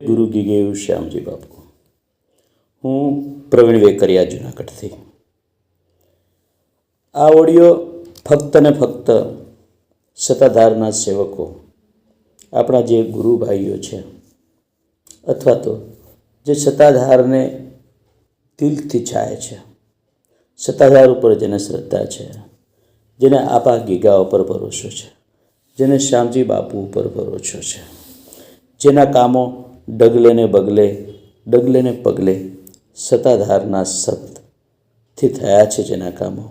ગુરુ ગીગેવ શ્યામજી બાપુ. હું પ્રવીણ વેકરિયા, જુનાગઢથી. આ ઓડિયો ફક્ત ને ફક્ત સત્તાધારના સેવકો, આપણા જે ગુરુભાઈઓ છે, અથવા તો જે સત્તાધારને દિલથી ચાહે છે, સત્તાધાર ઉપર જેને શ્રદ્ધા છે, જેને આપા ગીગા ઉપર ભરોસો છે, જેને શ્યામજી બાપુ ઉપર ભરોસો છે, જેના કામો ડગલે ને પગલે સત્તાધારના શબ્દથી થયા છે, જેના કામો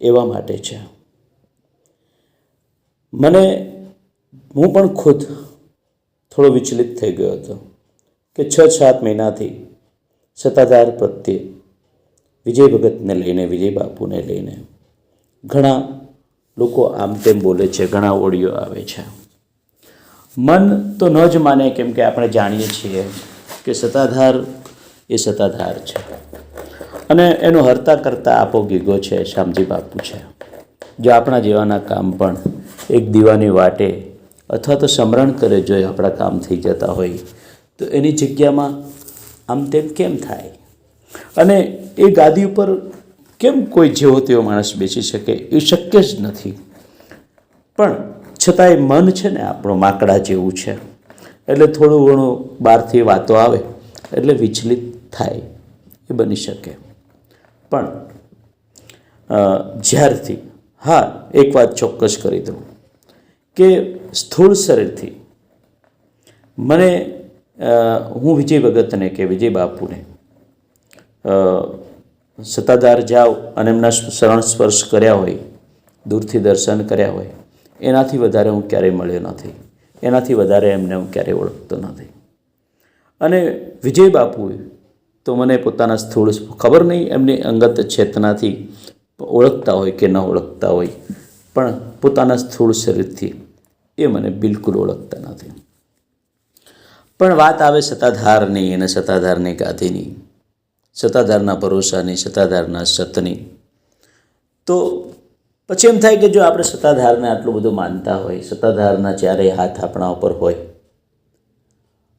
એવા માટે છે. હું પણ ખુદ થોડો વિચલિત થઈ ગયો હતો કે 6-7 મહિનાથી સત્તાધાર પ્રત્યે વિજય ભગતને લઈને, વિજય બાપુને લઈને ઘણા લોકો આમ તેમ બોલે છે, ઘણા ઓડિયો આવે છે. મન તો ન જ માને, કેમ કે આપણે જાણીએ છીએ કે સત્તાધાર એ સત્તાધાર છે અને એનો હરતા કરતા આપો ગીગો છે, શ્યામજી બાપુ છે. જો આપણા જેવાના કામ પણ એક દીવાની વાટે અથવા તો સમરણ કરે, જો આપણા કામ થઈ જતા હોય તો એની જગ્યામાં આમ તેમ કેમ થાય અને એ ગાદી ઉપર કેમ કોઈ જેવો તેવો માણસ બેસી શકે? એ શક્ય જ નથી. પણ છતાંય મન છે ને આપણો માકડા જેવું છે, એટલે થોડું ઘણું બહારથી વાતો આવે એટલે વિચલિત થાય, એ બની શકે. પણ જ્યારથી એક વાત ચોક્કસ કરી દઉં કે સ્થૂળ શરીરથી મને હું વિજય ભગતને કે વિજય બાપુને સત્તાધાર જાઓ અને એમના શરણ સ્પર્શ કર્યા હોય, દૂરથી દર્શન કર્યા હોય, એનાથી વધારે હું ક્યારેય મળ્યો નથી, એનાથી વધારે એમને હું ક્યારેય ઓળખતો નથી. અને વિજય બાપુ તો મને પોતાના સ્થૂળ, ખબર નહીં એમની અંગત ચેતનાથી ઓળખતા હોય કે ન ઓળખતા હોય, પણ પોતાના સ્થૂળ શરીરથી એ મને બિલકુલ ઓળખતા નથી. પણ વાત આવે સત્તાધારની અને સત્તાધારની ગાદીની, સત્તાધારના ભરોસાની, સત્તાધારના સતની, તો પછી એમ થાય કે જો આપણે સત્તાધારને આટલું બધું માનતા હોય, સત્તાધારના ચારેય હાથ આપણા ઉપર હોય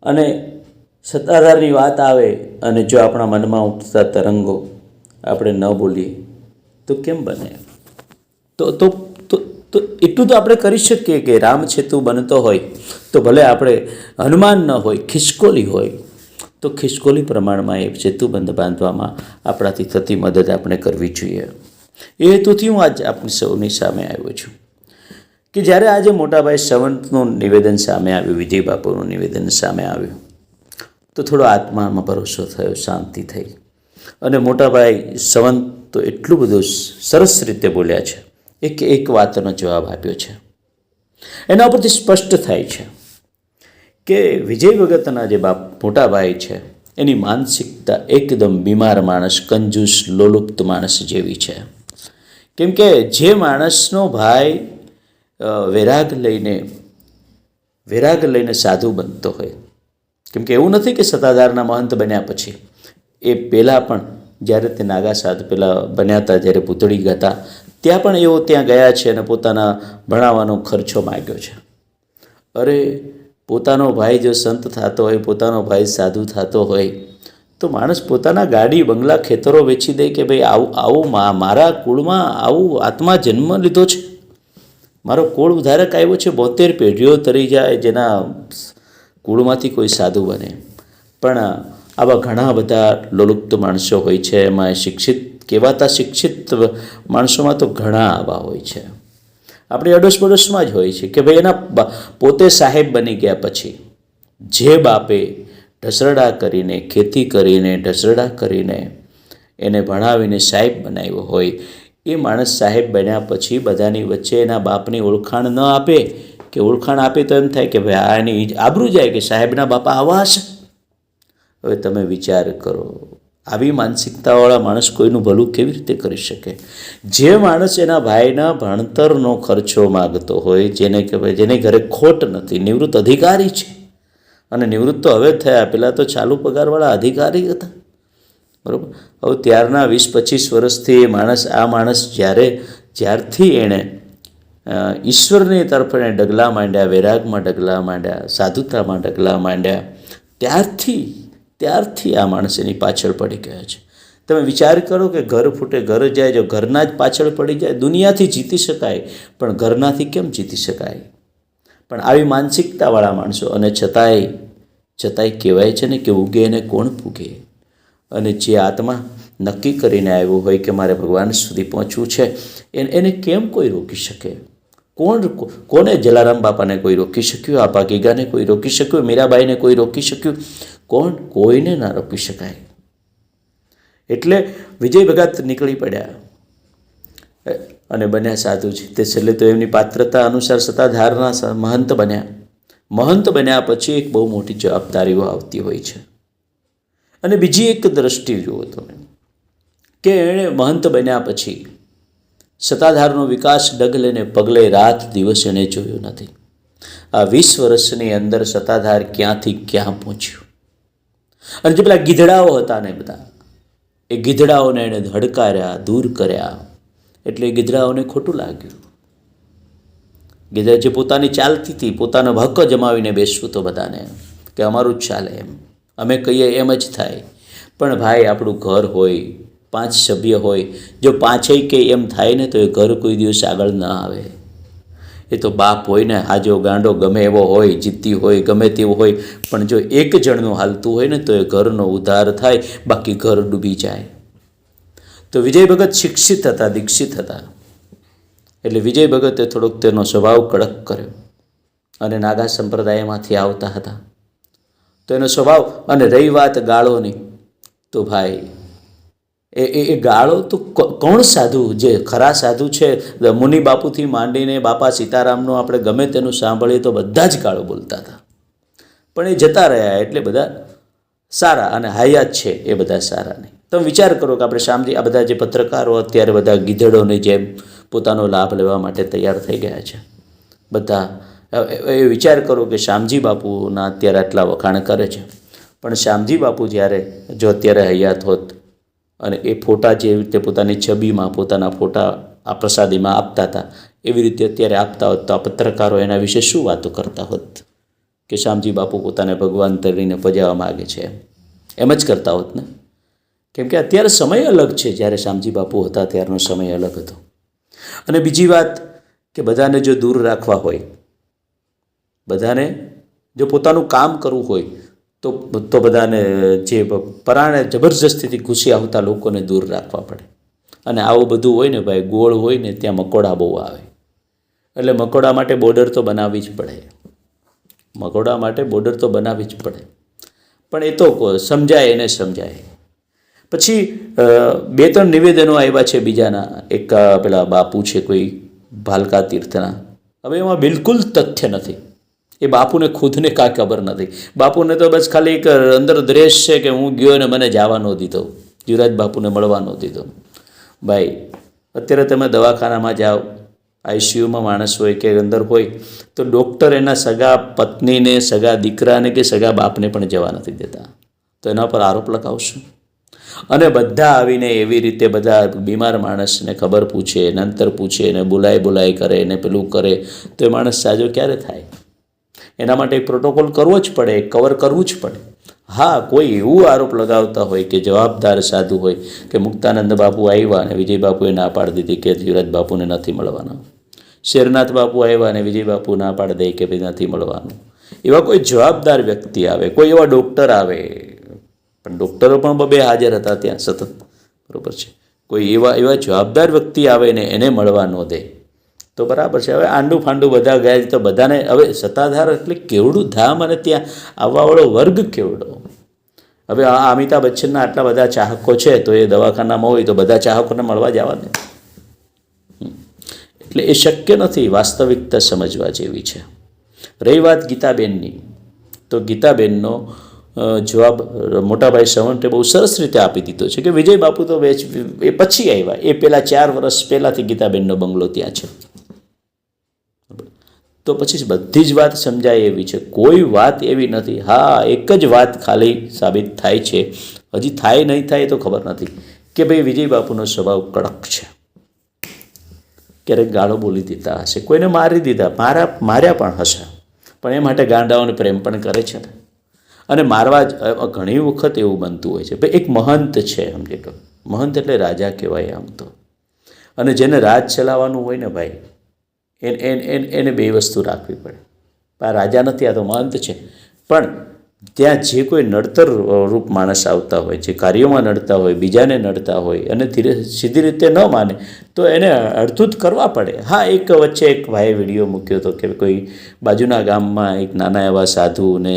અને સત્તાધારની વાત આવે અને જો આપણા મનમાં ઉઠતા તરંગો આપણે ન બોલીએ તો કેમ બને? તો એટલું તો આપણે કરી શકીએ કે રામસેતુ બનતો હોય તો ભલે આપણે હનુમાન ન હોય, ખિસકોલી હોય, તો ખિસકોલી પ્રમાણમાં એ સેતુબંધ બાંધવામાં આપણાથી થતી મદદ આપણે કરવી જોઈએ. એ હેતુથી હું આજ આપણી સૌની સામે આવ્યો છું કે જ્યારે આજે મોટાભાઈ સંવંતનું નિવેદન સામે આવ્યું, વિજય બાપુનું નિવેદન સામે આવ્યું, તો થોડો આત્મામાં ભરોસો થયો, શાંતિ થઈ. અને મોટાભાઈ સંવંત તો એટલું બધું સરસ રીતે બોલ્યા છે, એક વાતનો જવાબ આપ્યો છે. એના ઉપરથી સ્પષ્ટ થાય છે કે વિજય ભગતના જે મોટાભાઈ છે એની માનસિકતા એકદમ બીમાર માણસ, કંજૂસ, લોલુપ્ત માણસ જેવી છે. કેમ કે જે માણસનો ભાઈ વૈરાગ લઈને સાધુ બનતો હોય, કેમ કે એવું નથી કે સત્તાધારના મહંત બન્યા પછી, એ પહેલાં પણ જ્યારે તે નાગા સાધુ પહેલાં બન્યા હતા, જ્યારે પૂતળી હતા, ત્યાં પણ એવો ત્યાં ગયા છે અને પોતાના ભણાવવાનો ખર્ચો માગ્યો છે. અરે પોતાનો ભાઈ જો સંત થતો હોય, પોતાનો ભાઈ સાધુ થતો હોય, તો માણસ પોતાના ગાડી, બંગલા, ખેતરો વેચી દે કે ભાઈ આવું મારા કુળમાં આવું આત્મા જન્મ લીધો છે, મારો કુળ ઉધારક આવ્યો છે, 72 પેઢીઓ તરી જાય જેના કુળમાંથી કોઈ સાધુ બને. પણ આવા ઘણા બધા લોલુપ્ત માણસો હોય છે. એમાં કહેવાતા શિક્ષિત માણસોમાં તો ઘણા આવા હોય છે. આપણી અડોશ પડોશમાં જ હોય છે કે ભાઈ એના પોતે સાહેબ બની ગયા પછી જે બાપે ઢસરડા કરીને, ખેતી કરીને, ઢસરડા કરીને એને ભણાવીને સાહેબ બનાવ્યો હોય, એ માણસ સાહેબ બન્યા પછી બધાની વચ્ચે એના બાપની ઓળખાણ ન આપે, કે ઓળખાણ આપે તો એમ થાય કે ભાઈ આ એની આબરૂ જાય કે સાહેબના બાપા આવા હશે. હવે તમે વિચાર કરો, આવી માનસિકતાવાળા માણસ કોઈનું ભલું કેવી રીતે કરી શકે? જે માણસ એના ભાઈના ભણતરનો ખર્ચો માગતો હોય, જેને ઘરે ખોટ નથી, નિવૃત્ત અધિકારી છે, અને નિવૃત્ત તો હવે થયા, પહેલાં તો ચાલુ પગારવાળા અધિકારી હતા, બરાબર? હવે ત્યારના 20-25 વર્ષથી આ માણસ જ્યારથી એણે ઈશ્વરની તરફ એને ડગલા માંડ્યા, વૈરાગમાં ડગલા માંડ્યા, સાધુતામાં ડગલા માંડ્યા, ત્યારથી આ માણસ એની પાછળ પડી ગયા છે. તમે વિચાર કરો કે ઘર ફૂટે ઘર જાય, જો ઘરના જ પાછળ પડી જાય, દુનિયાથી જીતી શકાય પણ ઘરનાથી કેમ જીતી શકાય? પણ આવી માનસિકતાવાળા માણસો, અને છતાંય કહેવાય છે ને કે ઉગે એને કોણ પૂગે. અને જે આત્મા નક્કી કરીને આવ્યો હોય કે મારે ભગવાન સુધી પહોંચવું છે, એને કેમ કોઈ રોકી શકે? કોને જલારામ બાપાને કોઈ રોકી શક્યું? આપા ગીગાને કોઈ રોકી શક્યું? મીરાબાઈને કોઈ રોકી શક્યું? કોઈને ના રોકી શકાય. એટલે વિજય ભગત નીકળી પડ્યા અને બન્યા સાધુજી. તે છેલ્લે તો એમની પાત્રતા અનુસાર સત્તાધારના મહંત બન્યા. મહંત બન્યા પછી એક બહુ મોટી જવાબદારીઓ આવતી હોય છે. અને બીજી એક દ્રષ્ટિ જુઓ તમે કે એણે મહંત બન્યા પછી સત્તાધારનો વિકાસ ડગલે ને પગલે રાત દિવસ એણે જોયો નથી. આ 20 વર્ષની અંદર સત્તાધાર ક્યાંથી ક્યાં પહોંચ્યું. અને જે પેલા ગીધડાઓ હતા ને બધા, એ ગીધડાઓને એણે હડકાર્યા, દૂર કર્યા. એટલે એ ગીધડાઓને ખોટું લાગ્યું. ગીધડા જે પોતાની ચાલતી હતી, પોતાનો હક જમાવીને બેસવું તો બધાને કે અમારું જ ચાલે, એમ અમે કહીએ એમ જ થાય. પણ ભાઈ, આપણું ઘર હોય, 5 સભ્ય હોય, જો 5 કે એમ થાય ને તો એ ઘર કોઈ દિવસ આગળ ન આવે. એ તો બાપ હોય ને, આજો ગાંડો ગમે એવો હોય, જીતી હોય, ગમે તેવો હોય, પણ જો એક જણનું હાલતું હોય ને તો એ ઘરનો ઉદ્ધાર થાય, બાકી ઘર ડૂબી જાય. તો વિજય ભગત શિક્ષિત હતા, દીક્ષિત હતા. એટલે વિજય ભગતે થોડોક તેનો સ્વભાવ કડક કર્યો. અને નાગા સંપ્રદાયમાંથી આવતા હતા તો એનો સ્વભાવ. અને રહી વાત ગાળોની, તો ભાઈ એ ગાળો તો કોણ સાધુ, જે ખરા સાધુ છે, મુનિ બાપુથી માંડીને બાપા સીતારામનું આપણે ગમે તેનું સાંભળીએ તો બધા જ ગાળો બોલતા હતા. પણ એ જતા રહ્યા એટલે બધા સારા, અને હયાત છે એ બધા સારા નહીં. તમે વિચાર કરો કે આપણે શામજી, આ બધા જે પત્રકારો અત્યારે બધા ગીધડોની જેમ પોતાનો લાભ લેવા માટે તૈયાર થઈ ગયા છે બધા. એ વિચાર કરો કે શ્યામજી બાપુના અત્યારે આટલા વખાણ કરે છે, પણ શ્યામજી બાપુ જ્યારે જો અત્યારે હયાત હોત અને એ ફોટા જેવી રીતે પોતાની છબીમાં પોતાના ફોટા આ પ્રસાદીમાં આપતા હતા, એવી રીતે અત્યારે આપતા હોત તો આ પત્રકારો એના વિશે શું વાતો કરતા હોત કે શ્યામજી બાપુ પોતાને ભગવાન તરીને પજાવવા માગે છે, એમ જ કરતા હોત ને. કેમ કે અત્યારે સમય અલગ છે, જ્યારે શ્યામજી બાપુ હતા ત્યારનો સમય અલગ હતો. અને બીજી વાત કે બધાને જો દૂર રાખવા હોય, બધાને જો પોતાનું કામ કરવું હોય તો બધાને જે પરાણે જબરજસ્તીથી ઘૂસી આવતા લોકોને દૂર રાખવા પડે. અને આવું બધું હોય ને ભાઈ, ગોળ હોય ને ત્યાં મકોડા બહુ આવે. એટલે મકોડા માટે બોર્ડર તો બનાવવી જ પડે. મકોડા માટે બોર્ડર તો બનાવવી જ પડે. પણ એ તો સમજાય એને સમજાય. પછી 2-3 નિવેદનો આવ્યા છે બીજાના. એક પેલા બાપુ છે કોઈ ભાલકા તીર્થના. હવે એમાં બિલકુલ તથ્ય નથી. એ બાપુને ખુદને કાંઈ ખબર નથી. બાપુને તો બસ ખાલી એક અંદર દ્વેષ છે કે હું ગયો ને મને જવા ન દીધો, જીવરાજ બાપુને મળવા ન દીધો. ભાઈ, અત્યારે તમે દવાખાનામાં જાઓ, આઈસીયુમાં માણસ હોય કે અંદર હોય તો ડૉક્ટર એના સગા પત્નીને, સગા દીકરાને કે સગા બાપને પણ જવા નથી દેતા. તો એના પર આરોપ લગાવશું. અને બધા આવીને એવી રીતે બધા બીમાર માણસને ખબર પૂછે, એને અંતર પૂછે, એને બોલાય કરે, એને પેલું કરે, તો એ માણસ સાજો ક્યારે થાય? એના માટે એક પ્રોટોકોલ કરવો જ પડે, કવર કરવું જ પડે. હા, કોઈ એવું આરોપ લગાવતા હોય કે જવાબદાર સાધુ હોય કે મુક્તાનંદ બાપુ આવ્યા અને વિજય બાપુએ ના પાડી દીધી કે જીવરાજ બાપુને નથી મળવાના, શેરનાથ બાપુ આવ્યા અને વિજય બાપુ ના પાડી દે કે ભાઈ નથી મળવાનું, એવા કોઈ જવાબદાર વ્યક્તિ આવે, કોઈ એવા ડૉક્ટર આવે, પણ ડૉક્ટરો પણ 2 હાજર હતા ત્યાં સતત, બરાબર છે, કોઈ એવા જવાબદાર વ્યક્તિ આવે ને એને મળવા ન દે તો બરાબર છે. હવે આંડું ફાંડું બધા ગયા તો બધાને, હવે સત્તાધાર એટલે કેવડું ધામ અને ત્યાં આવવાવાળો વર્ગ કેવડો. હવે આ અમિતાભ બચ્ચનના આટલા બધા ચાહકો છે તો એ દવાખાનામાં હોય તો બધા ચાહકોને મળવા જવા દે. એટલે એ શક્ય નથી. વાસ્તવિકતા સમજવા જેવી છે. રહી વાત ગીતાબેનની, તો ગીતાબેનનો જવાબ મોટાભાઈ સંવંતે બહુ સરસ રીતે આપી દીધો છે કે વિજય બાપુ તો એ પછી આવ્યા, એ પહેલાં 4 વર્ષ પહેલાંથી ગીતાબેનનો બંગલો ત્યાં છે. તો પછી બધી જ વાત સમજાય એવી છે, કોઈ વાત એવી નથી. હા, એક જ વાત ખાલી સાબિત થાય છે, હજી થાય નહીં થાય તો ખબર નથી, કે ભાઈ વિજય બાપુનો સ્વભાવ કડક છે. ક્યારેક ગાળો બોલી દીધા હશે, કોઈને મારી દીધા, માર્યા પણ હશે, પણ એ માટે ગાંડાઓને પ્રેમ પણ કરે છે ને. અને મારવા ઘણી વખત એવું બનતું હોય છે ભાઈ એક મહંત છે સમજી લો, મહંત એટલે રાજા કહેવાય આમ તો, અને જેને રાજ ચલાવવાનું હોય ને ભાઈ એને બે વસ્તુ રાખવી પડે. આ રાજા નથી, આ તો મહંત છે. પણ ત્યાં જે કોઈ નડતર રૂપ માણસ આવતા હોય, જે કાર્યોમાં નડતા હોય, બીજાને નડતા હોય અને સીધી રીતે ન માને તો એને અડધૂત કરવા પડે. હા, એક વચ્ચે એક ભાઈએ વિડીયો મૂક્યો હતો કે કોઈ બાજુના ગામમાં એક નાના એવા સાધુને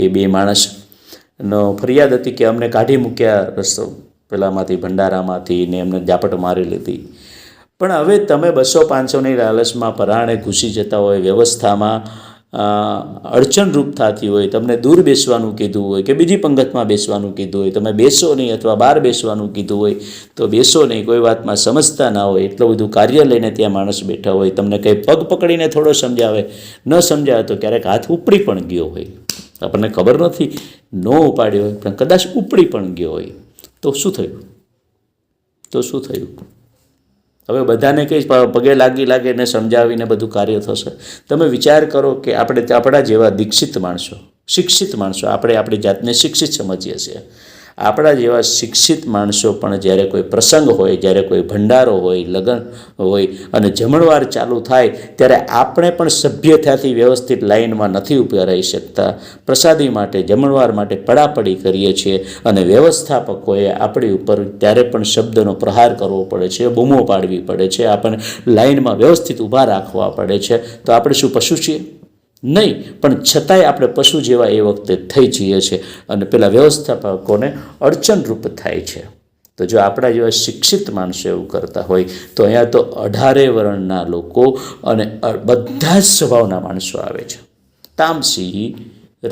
એ બે માણસનો ફરિયાદ હતી કે અમને કાઢી મૂક્યા રસ્તો પેલામાંથી ભંડારામાંથી ને એમને ઝાપટ મારી લીધી. પણ હવે તમે 200-500ની લાલચમાં પરાણે ઘૂસી જતા હોય, વ્યવસ્થામાં અડચણરૂપ થતી હોય, તમને દૂર બેસવાનું કીધું હોય કે બીજી પંગતમાં બેસવાનું કીધું હોય, તમે બેસો નહીં અથવા બહાર બેસવાનું કીધું હોય તો બેસો નહીં, કોઈ વાતમાં સમજતા ના હોય, એટલું બધું કાર્ય લઈને ત્યાં માણસ બેઠા હોય, તમને કંઈ પગ પકડીને થોડો સમજાવે, ન સમજાવે તો ક્યારેક હાથ ઉપડી પણ ગયો હોય, આપણને ખબર નથી, ન ઉપાડ્યો હોય પણ કદાચ ઉપડી પણ ગયો હોય, તો શું થયું? હવે બધાને કંઈ પગે લાગીને સમજાવીને બધું કાર્ય થશે? તમે વિચાર કરો કે આપણા જેવા દીક્ષિત માણસો, શિક્ષિત માણસો, આપણે આપણી જાતને શિક્ષિત સમજીએ છીએ, આપણા જેવા શિક્ષિત માણસો પણ જ્યારે કોઈ પ્રસંગ હોય, જ્યારે કોઈ ભંડારો હોય, લગ્ન હોય અને જમણવાર ચાલુ થાય ત્યારે આપણે પણ સભ્યતાથી વ્યવસ્થિત લાઇનમાં નથી ઊભા રહી શકતા. પ્રસાદી માટે, જમણવાર માટે પડાપડી કરીએ છીએ અને વ્યવસ્થાપકોએ આપણી ઉપર ત્યારે પણ શબ્દનો પ્રહાર કરવો પડે છે, બૂમો પાડવી પડે છે, આપણને લાઇનમાં વ્યવસ્થિત ઊભા રાખવા પડે છે. તો આપણે શું પશુ છીએ? નહીં, પણ છતાંય આપણે પશુ જેવા એ વખતે થઈ જઈએ છીએ અને પેલા વ્યવસ્થાપકોને અડચણરૂપ થાય છે. તો જો આપણા જેવા શિક્ષિત માણસો એવું કરતા હોય તો અહીંયા તો 18 વર્ણના લોકો અને બધા જ સ્વભાવના માણસો આવે છે. તામસી,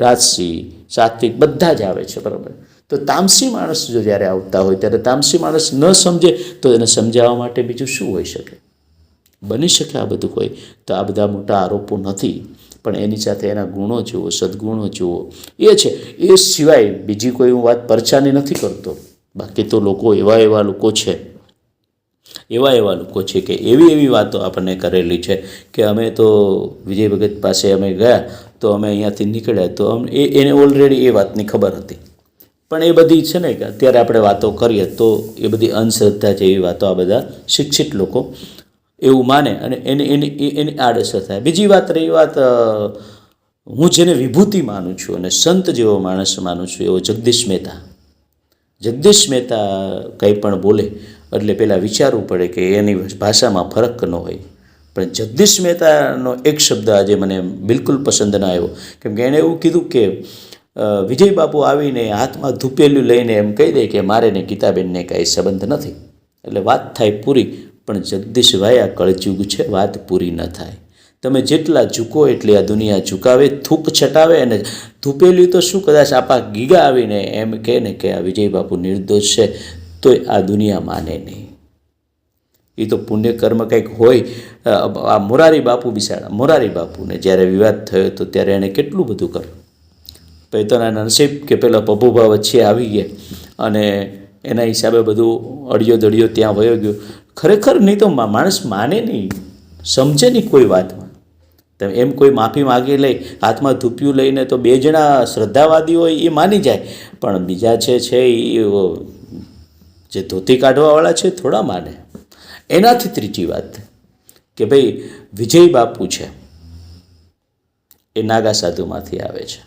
રાજસી, સાત્વિક બધા જ આવે છે, બરાબર. તો તામસી માણસ જો જ્યારે આવતા હોય ત્યારે તામસી માણસ ન સમજે તો એને સમજાવવા માટે બીજું શું હોઈ શકે? બની શકે આ બધું હોય તો આ બધા મોટા આરોપો નથી, પણ એની સાથે એના ગુણો જુઓ, સદ્ગુણો જુઓ, એ છે. એ સિવાય બીજી કોઈ હું વાત પરચાની નથી કરતો. બાકી તો લોકો એવા લોકો છે કે એવી વાતો આપણને કરેલી છે કે અમે તો વિજય ભગત પાસે અમે ગયા તો અમે અહીંયાથી નીકળ્યા તો એને ઓલરેડી એ વાતની ખબર હતી. પણ એ બધી છે ને કે અત્યારે આપણે વાતો કરીએ તો એ બધી અંધશ્રદ્ધા જેવી વાતો આ બધા શિક્ષિત લોકો એવું માને અને એની આડઅસર થાય. બીજી વાત રહી વાત, હું જેને વિભૂતિ માનું છું અને સંત જેવો માણસ માનું છું એવો જગદીશ મહેતા કંઈ પણ બોલે એટલે પહેલાં વિચારવું પડે કે એની ભાષામાં ફરક ન હોય. પણ જગદીશ મહેતાનો એક શબ્દ આજે મને બિલકુલ પસંદ ના આવ્યો, કેમ કે એણે એવું કીધું કે વિજય બાપુ આવીને હાથમાં ધૂપેલું લઈને એમ કહી દે કે મારે ને ગીતાબેનને કાંઈ સંબંધ નથી, એટલે વાત થાય પૂરી. પણ જગદીશભાઈ, આ કળયુગ છે, વાત પૂરી ન થાય. તમે જેટલા ઝૂકો એટલી આ દુનિયા ઝુકાવે, થૂક છટાવે અને ધૂપેલી તો શું, કદાચ આપા ગીગા આવીને એમ કહે ને કે આ વિજય બાપુ નિર્દોષ છે તોય આ દુનિયા માને નહીં. એ તો પુણ્યકર્મ કંઈક હોય. આ મોરારી બાપુને જ્યારે વિવાદ થયો તો ત્યારે એણે કેટલું બધું કર્યું. પછી તો એના નસીબ કે પેલા પપ્પુભા વચ્ચે આવી ગયા અને એના હિસાબે બધું અડિયો દડિયો ત્યાં વયો ગયો. ખરેખર નહીં તો માણસ માને નહીં, સમજે નહીં કોઈ વાતમાં. તમે એમ કોઈ માફી માગી લઈ, હાથમાં ધૂપિયું લઈને તો 2 જણા શ્રદ્ધાવાદી હોય એ માની જાય, પણ બીજા છે એ જે ધોતી કાઢવાવાળા છે થોડા માને. એનાથી ત્રીજી વાત કે ભાઈ વિજય બાપુ છે એ નાગા સાધુમાંથી આવે છે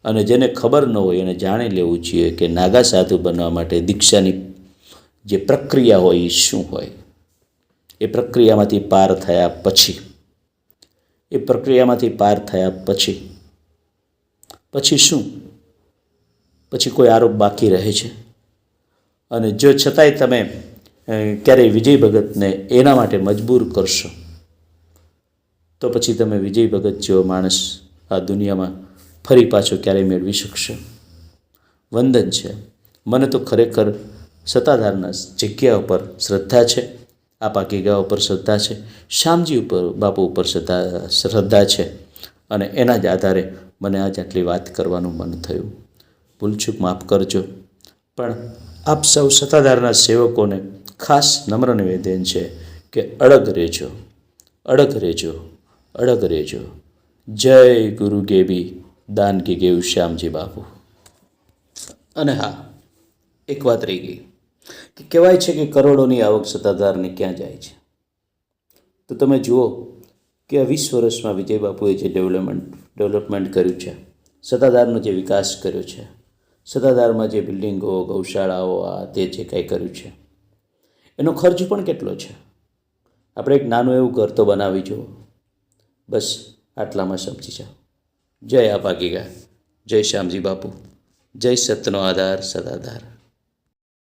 અને જેને ખબર ન હોય એને જાણી લેવું જોઈએ કે નાગા સાધુ બનવા માટે દીક્ષાની જે પ્રક્રિયા હોય એ શું હોય. એ પ્રક્રિયામાંથી પાર થયા પછી શું? પછી કોઈ આરોપ બાકી રહે છે? અને જો છતાંય તમે ક્યારેય વિજય ભગતને એના માટે મજબૂર કરશો તો પછી તમે વિજય ભગત જેવો માણસ આ દુનિયામાં ફરી પાછો ક્યારેય મેળવી શકશો? વંદન છે. મને તો ખરેખર સત્તાધારના જગ્યા ઉપર શ્રદ્ધા છે, આપા ગીગા ઉપર શ્રદ્ધા છે, શ્યામજી ઉપર બાપુ ઉપર શ્રદ્ધા છે અને એના જ આધારે મને આજ આટલી વાત કરવાનું મન થયું. ભૂલચૂક માફ કરજો, પણ આપ સૌ સત્તાધારના સેવકોને ખાસ નમ્ર નિવેદન છે કે અડગ રહેજો. જય ગુરુ ગેબી, દાન કે ગયું શ્યામજી બાપુ. અને હા, એક વાત રહી ગઈ કે કહેવાય છે કે કરોડોની આવક સત્તાધારને ક્યાં જાય છે. તો તમે જુઓ કે આ 20 વર્ષમાં વિજય બાપુએ જે ડેવલપમેન્ટ કર્યું છે, સત્તાધારનો જે વિકાસ કર્યો છે, સત્તાધારમાં જે બિલ્ડિંગો, ગૌશાળાઓ, આ તે જે કંઈ કર્યું છે, એનો ખર્ચ પણ કેટલો છે. આપણે એક નાનું એવું ઘર તો બનાવી જુઓ, બસ આટલામાં સમજી જાઓ. જય આ ભાગીગા, જય શ્યામજી બાપુ, જય સતનો આધાર સદાધાર.